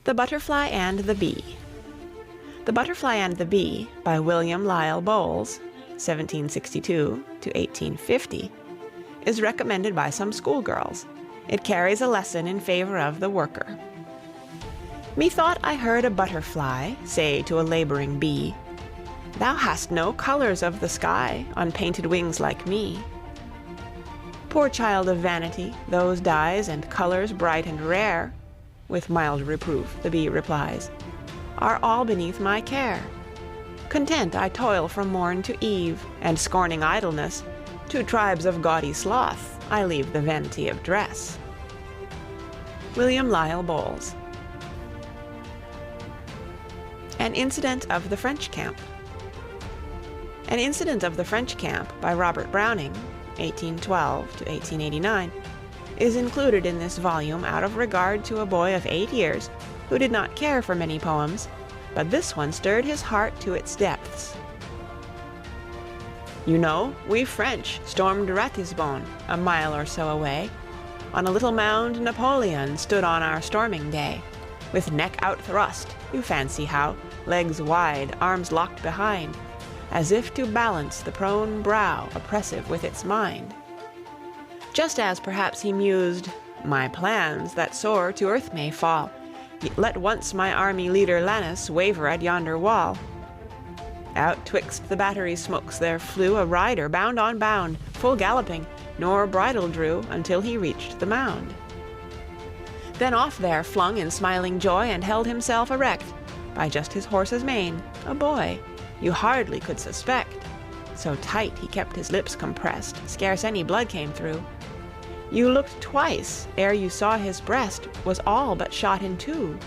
The Butterfly and the Bee. The Butterfly and the Bee by William Lyle Bowles, 1762 to 1850, is recommended by some schoolgirls. It carries a lesson in favor of the worker. Methought I heard a butterfly say to a laboring bee, "Thou hast no colors of the sky on painted wings like me." "Poor child of vanity, those dyes and colors bright and rare," with mild reproof the bee replies, "are all beneath my care. Content I toil from morn to eve, and scorning idleness, to tribes of gaudy sloth I leave the vanity of dress." William Lyle Bowles. An Incident of the French Camp. An Incident of the French Camp by Robert Browning, 1812 to 1889, is included in this volume out of regard to a boy of 8 years who did not care for many poems, but this one stirred his heart to its depths. "You know, we French stormed Ratisbonne, a mile or so away. On a little mound Napoleon stood on our storming day, with neck out thrust, you fancy how, legs wide, arms locked behind, as if to balance the prone brow oppressive with its mind. Just as perhaps he mused, my plans that soar to earth may fall, let once my army leader Lannes waver at yonder wall. Out twixt the battery smokes there flew a rider bound on bound, full galloping, nor bridle drew until he reached the mound. Then off there flung in smiling joy and held himself erect, by just his horse's mane, a boy you hardly could suspect, so tight he kept his lips compressed, scarce any blood came through. You looked twice ere you saw his breast was all but shot in two.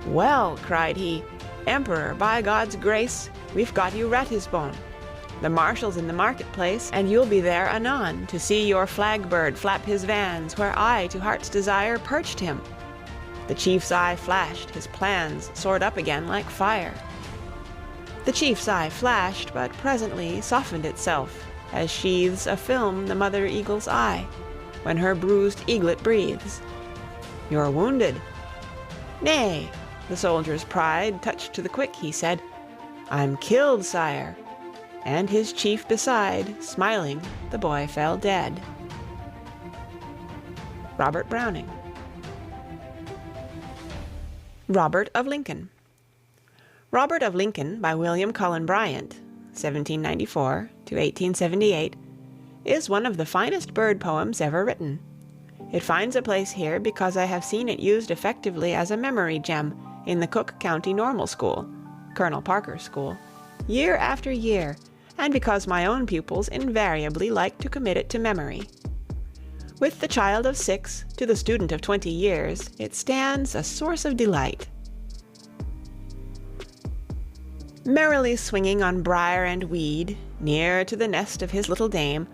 Well, cried he, Emperor, by God's grace, we've got you Ratisbonne. The marshal's in the marketplace, and you'll be there anon to see your flag bird flap his vans where I to heart's desire perched him. The chief's eye flashed, his plans soared up again like fire. The chief's eye flashed, but presently softened itself, as sheathes a film the mother eagle's eye, when her bruised eaglet breathes. You're wounded. Nay, the soldier's pride touched to the quick, he said, I'm killed, sire. And his chief beside, smiling, the boy fell dead. Robert Browning. Robert of Lincoln. Robert of Lincoln by William Cullen Bryant, 1794 to 1878, is one of the finest bird poems ever written. It finds a place here because I have seen it used effectively as a memory gem in the Cook County Normal School, Colonel Parker's school, year after year, and because my own pupils invariably like to commit it to memory. With the child of 6 to the student of 20 years, it stands a source of delight. Merrily swinging on briar and weed, near to the nest of his little dame,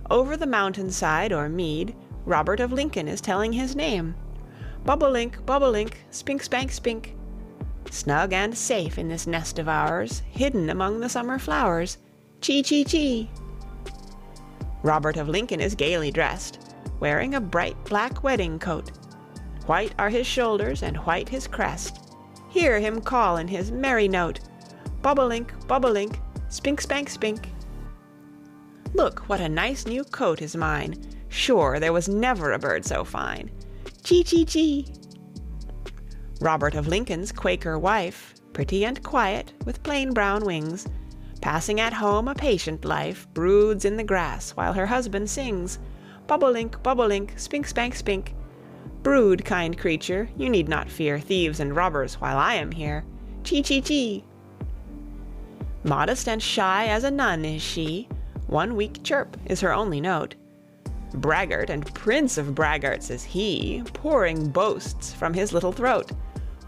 over the mountainside or mead, Robert of Lincoln is telling his name. Bobolink, spink, spank, spink. Snug and safe in this nest of ours, hidden among the summer flowers. Chee, chee, chee. Robert of Lincoln is gaily dressed, wearing a bright black wedding coat. White are his shoulders and white his crest. Hear him call in his merry note, bobolink, spink, spank, spink. Look, what a nice new coat is mine. Sure, there was never a bird so fine. Chee, chee, chee. Robert of Lincoln's Quaker wife, pretty and quiet, with plain brown wings, passing at home a patient life, broods in the grass while her husband sings. Bobolink, spink, spank, spink. Brood, kind creature, you need not fear thieves and robbers while I am here. Chee, chee, chee. Modest and shy as a nun is she, one weak chirp is her only note. Braggart and prince of braggarts is he, pouring boasts from his little throat.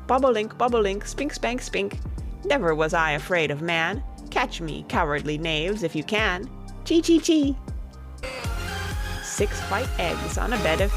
Bobolink, spink, spank, spink. Never was I afraid of man. Catch me, cowardly knaves, if you can. Chee, chee, chee. 6 white eggs on a bed of